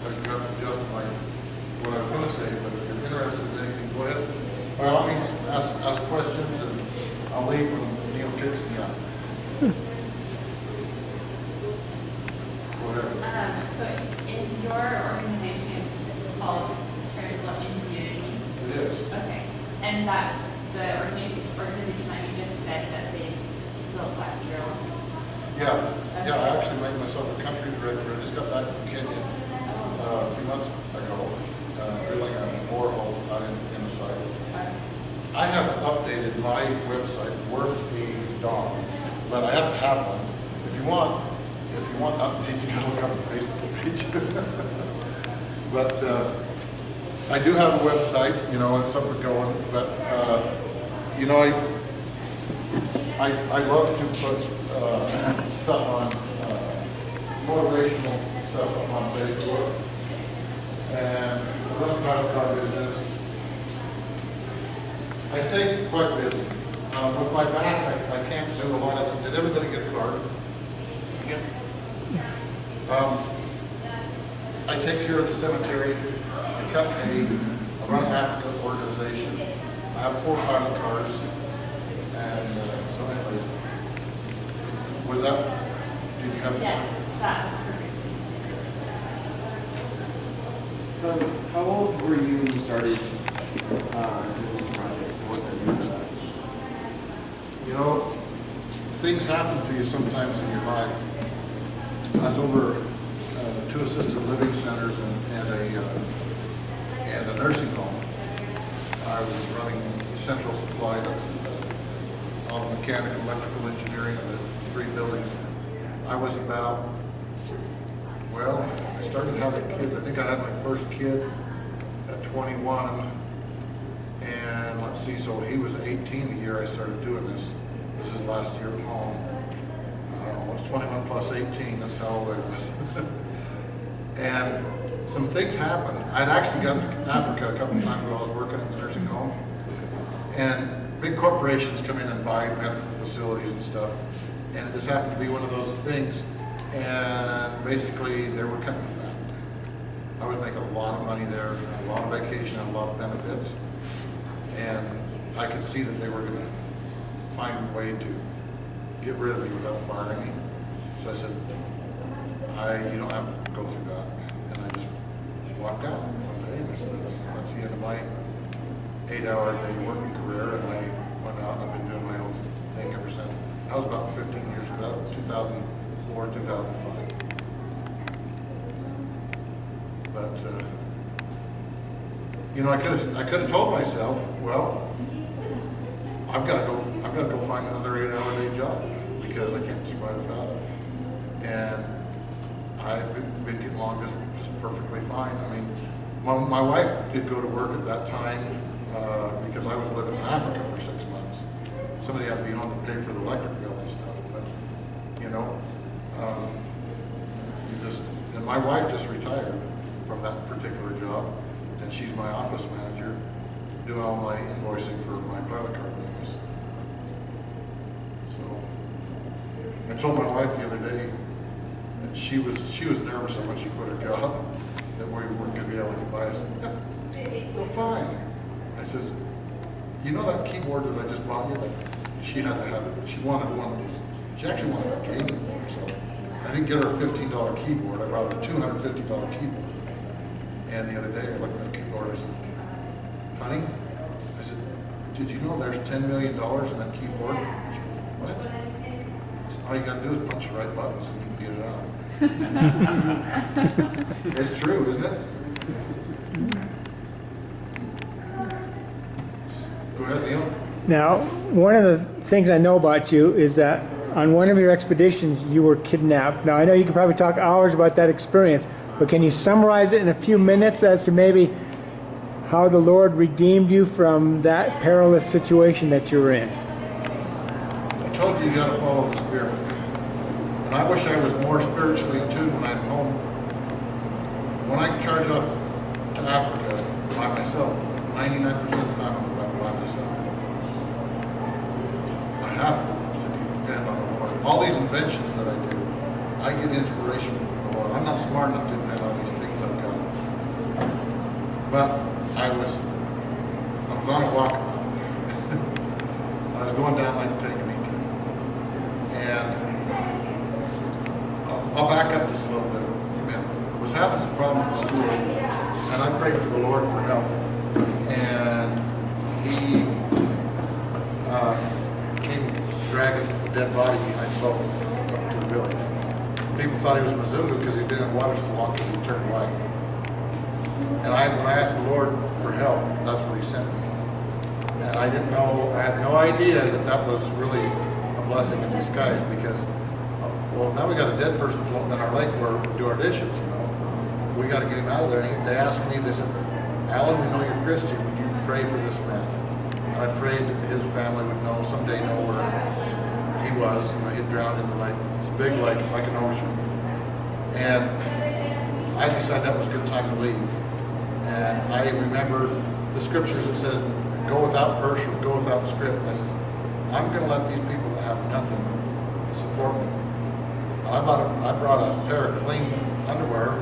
S3: I've got to justify what I was going to say. But if you're interested in anything, go ahead. By all means, ask questions, and I'll leave when Neil kicks me out. Go ahead.
S2: So is your organization called Charitable Ingenuity?
S3: It is.
S2: Okay. And that's the organization that you just said that they built that drill?
S3: Yeah. Yeah, I actually made myself a country director. I just got back from Kenya 3 months ago, drilling a borehole out in the site. I haven't updated my website worth a dog, but I have to have one. If you want updates, you can look up the Facebook page. But I do have a website, you know, and something going. But you know, I love to put stuff on motivational stuff up on Facebook, and I run a private car business. I stay quite busy. With my back, I can't do a lot of it. Did everybody get a card? Yeah. I take care of the cemetery. I cut hay. I run an Africa organization. I have 4 pilot cars. And so anyways, was that, did you have?
S2: Yes, that's perfect.
S4: How old were you when you started doing these projects? What were you doing?
S3: You know, things happen to you sometimes in your life. I was over 2 assisted living centers and a nursing home. I was running central supply, that's all the mechanical, electrical engineering of the 3 buildings. I was about, well, I started having kids. I think I had my first kid at 21. And let's see, so he was 18 the year I started doing this. This is last year at home. I was 21 plus 18, that's how old I was. And some things happened. I'd actually gone to Africa a couple of times when I was working at the nursing home. And big corporations come in and buy medical facilities and stuff. And it just happened to be one of those things. And basically, they were cutting the fat. I was making a lot of money there, a lot of vacation, and a lot of benefits. And I could see that they were going to find a way to get rid of me without firing me. So I said, you don't have to go through that. And I just walked out one day. And I said, that's the end of my 8-hour-a-day working career. And I went out and I've been doing my own thing ever since. That was about 15 years ago, 2004, 2005. But, you know, I could have told myself, well, I've got to go find another 8-hour-a-day job because I can't survive without it. And I've been getting along just perfectly fine. I mean, my wife did go to work at that time because I was living in Africa for 6 months. Somebody had to be home to pay for the electric bill and stuff. But you know, and my wife just retired from that particular job. And she's my office manager, doing all my invoicing for my pilot car business. So, told my wife the other day that she was nervous when she quit her job that we weren't going to be able to buy us. Yeah, well, fine. I says, you know that keyboard that I just bought you? That she had to have it. She wanted one of those. She actually wanted a gaming board, so I didn't get her a $15 keyboard. I bought her a $250 keyboard. And the other day I looked at the keyboard. I said, honey, I said, did you know there's $10 million in that keyboard? She goes, what? I said, all you got to do is punch the right buttons and you can get it out. It's true, isn't it? Go ahead, Neil.
S1: Now, one of the things I know about you is that on one of your expeditions, you were kidnapped. Now, I know you could probably talk hours about that experience, but can you summarize it in a few minutes as to maybe how the Lord redeemed you from that perilous situation that you were in?
S3: I told you got to follow the Spirit. And I wish I was more spiritually in tune when I'm home. When I charge off to Africa by myself, 99% of the time I'm by myself. I have to depend on the Lord. All these inventions that I do, I get inspiration from the Lord. I'm not smart enough to invent all these things I've got. But I was on a walk. I was going down like Tanganyika. And I'll back up just a little bit. I was having some problems at school, and I prayed for the Lord for help. And he came dragging a dead body behind the boat up to the village. People thought he was a Mizungu because he'd been in water so long because he turned white. And when I asked the Lord for help, that's what he sent me. And I didn't know, I had no idea that was really a blessing in disguise because, well, now we got a dead person floating in our lake where we do our dishes, you know. We got to get him out of there. And they asked me, they said, Alan, we know you're Christian. Would you pray for this man? And I prayed that his family would someday know where he was. You know, he'd drowned in the lake. It's a big lake. It's like an ocean. And I decided that was a good time to leave. And I remember the scriptures that said, go without purse or go without script. And I said, I'm going to let these people that have nothing support me. And I brought a pair of clean underwear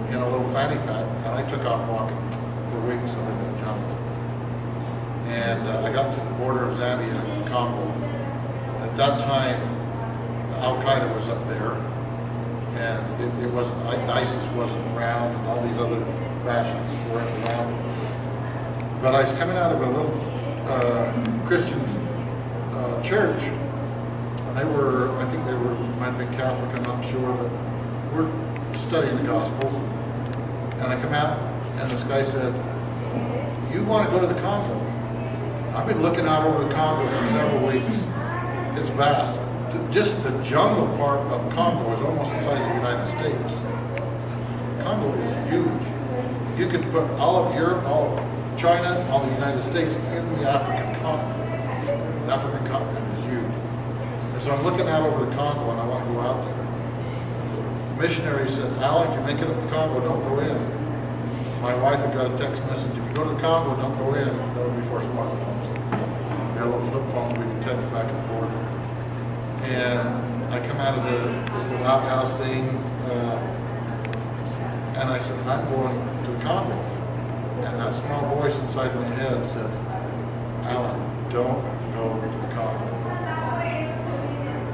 S3: in a little fanny pack, and I took off walking for weeks under the jungle. And I got to the border of Zambia and Congo. At that time, Al-Qaeda was up there, and it wasn't, ISIS wasn't around, and all these other fascists weren't around. But I was coming out of a little Christian church, and they were, I think they were, might have been Catholic, I'm not sure, but we're studying the Gospels. And I come out, and this guy said, you want to go to the Congo? I've been looking out over the Congo for several weeks. It's vast. Just the jungle part of Congo is almost the size of the United States. Congo is huge. You could put all of Europe, all of China, all of the United States in the African continent. The African continent is huge. And so I'm looking out over the Congo, and I want to go out there. Missionaries said, Alan, if you make it up to Congo, don't go in. My wife had got a text message, if you go to the Congo, don't go in. That was before smartphones. We had little flip phones, we could text back and forth. And I come out of this little outhouse thing, and I said, I'm going to the Congo. And that small voice inside my head said, Alan, don't go to the Congo.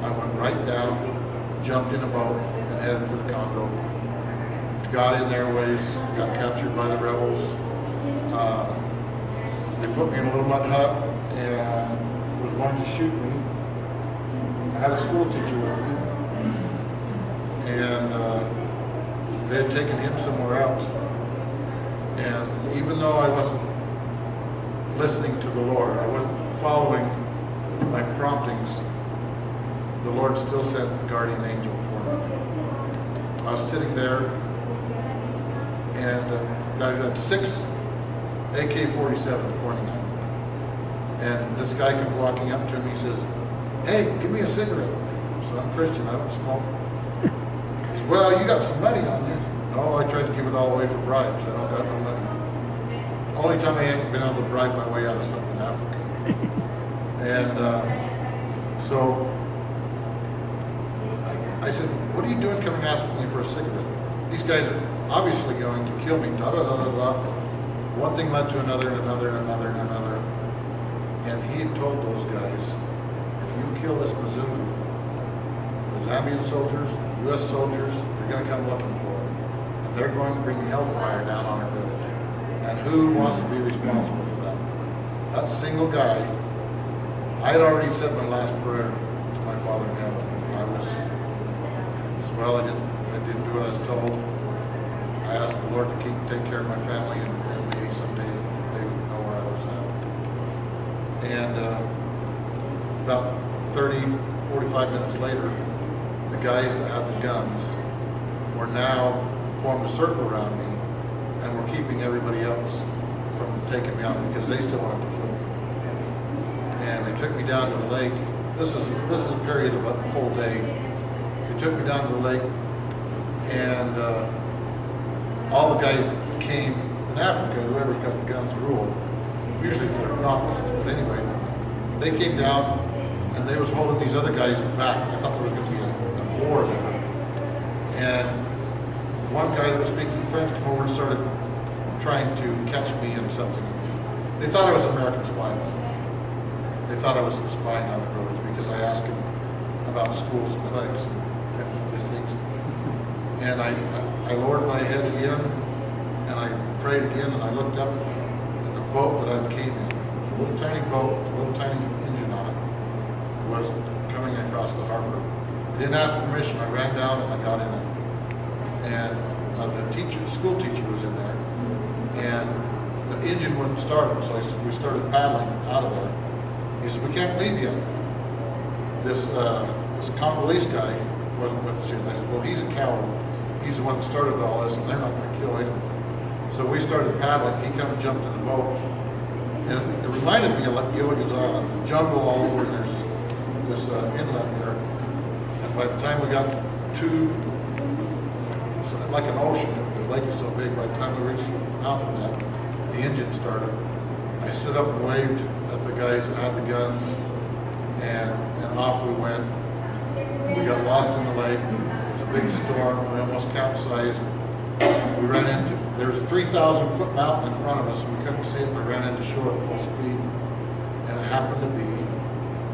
S3: I went right down, jumped in a boat, and headed for the Congo. Got in their ways, got captured by the rebels. They put me in a little mud hut and was wanting to shoot me. I had a school teacher with me, and they had taken him somewhere else. And even though I wasn't listening to the Lord, I wasn't following my promptings, the Lord still sent a guardian angel for me. I was sitting there, and I had 6 AK-47s pointing at me. And this guy comes walking up to me, he says, hey, give me a cigarette. I said, I'm Christian, I don't smoke. He said, well, you got some money on you. No, I tried to give it all away for bribes. I don't got no money. Only time I haven't been able to bribe my way out of something in Africa. And so I said, what are you doing coming asking me for a cigarette? These guys are obviously going to kill me, da da da da da. One thing led to another and another and another and another. And he had told those guys, if you kill this Mzungu, the Zambian soldiers, the U.S. soldiers, they're going to come looking for him. And they're going to bring hellfire down on our village. And who wants to be responsible for that? That single guy, I had already said my last prayer to my Father in heaven. Well, I didn't do what I was told. I asked the Lord to take care of my family, and maybe someday they would know where I was at. And about 30, 45 minutes later, the guys that had the guns were now formed a circle around me, and were keeping everybody else from taking me out because they still wanted to kill me. And they took me down to the lake. This is a period of a whole day. They took me down to the lake, and all the guys that came in Africa, whoever's got the guns rule. Usually they're not guns, but anyway, they came down and they was holding these other guys back. I thought there was going to be a war there. And one guy that was speaking French came over and started trying to catch me in something. They thought I was an American spy. They thought I was spying on the village because I asked him about schools and clinics and these things. And I lowered my head again, and I prayed again, and I looked up at the boat that I came in. It was a little tiny boat with a little tiny engine on it. Was coming across the harbor. I didn't ask permission. I ran down and I got in it. And the school teacher was in there, and the engine wouldn't start, so we started paddling out of there. He said, "We can't leave yet." This Congolese guy wasn't with us yet. I said, "Well, he's a coward. He's the one that started all this, and they're not going to kill him." So we started paddling. He come and jumped in the boat, and it reminded me of like Gilligan's Island, the jungle all over, and there's this inlet here. And by the time we got to like an ocean, the lake is so big. By the time we reached the mouth of that, the engine started. I stood up and waved at the guys that had the guns, and off we went. We got lost in the lake. There was a big storm. We almost capsized. We ran into, there was a 3,000-foot mountain in front of us. We couldn't see it. We ran into shore at full speed. And it happened to be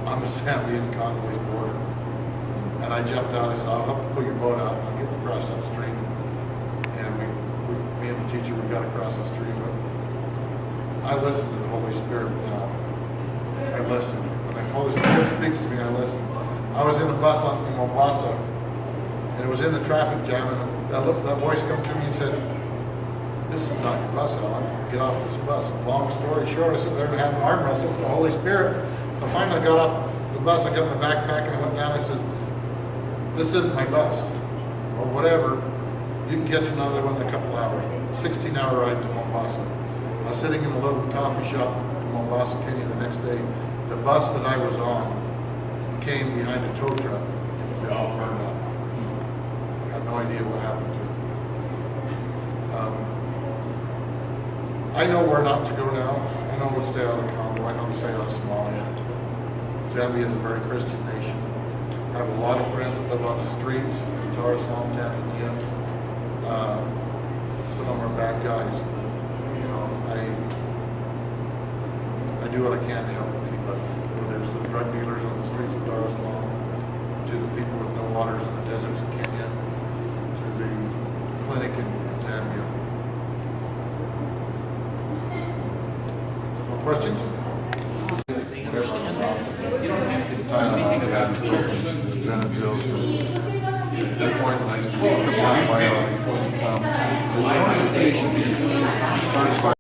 S3: on the Zambian-Congolese border. And I jumped out. I said, "I'll help pull your boat out. I'll get across that stream." And me and the teacher, we got across the stream. But I listen to the Holy Spirit now. I listen. When the Holy Spirit speaks to me, I listen. I was in a bus in Mombasa, and it was in the traffic jam, and that voice come to me and said, "This is not your bus, Alan. Get off this bus." Long story short, I sat there and had an arm wrestle with the Holy Spirit. I finally got off the bus. I got my backpack and I went down. And I said, "This isn't my bus," or whatever. You can catch another one in a couple hours. 16-hour ride to Mombasa. I was sitting in a little coffee shop in Mombasa, Kenya the next day. The bus that I was on came behind a tow truck. They all burned out. I had no idea what happened to it. I know where not to go now. I know to stay out of Congo. I know to stay out of Somalia. Zambia is a very Christian nation. I have a lot of friends that live on the streets in Dar es Salaam, Tanzania. Some of them are bad guys. You know, I do what I can to help anybody. There's the drug dealers on the streets of Dar es Salaam, to the people with no waters in the deserts of Kenya, to the clinic in Zambia. More questions? At this point, I used to be a triple priority. This organization started by